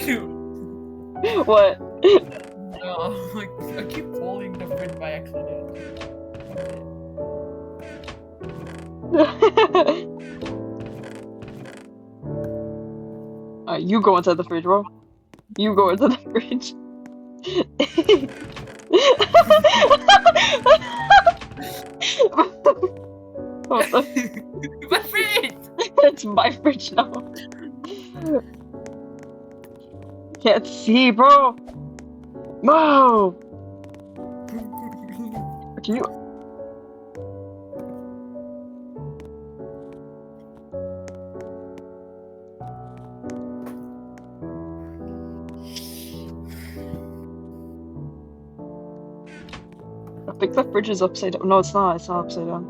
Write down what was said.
you. What? No, like, I keep pulling the fridge by accident. You go inside the fridge, bro. You go into the fridge. What the? My fridge! It's my fridge now. Can't see, bro. Move. Can you? I think the fridge is upside down. No, it's not. It's not upside down.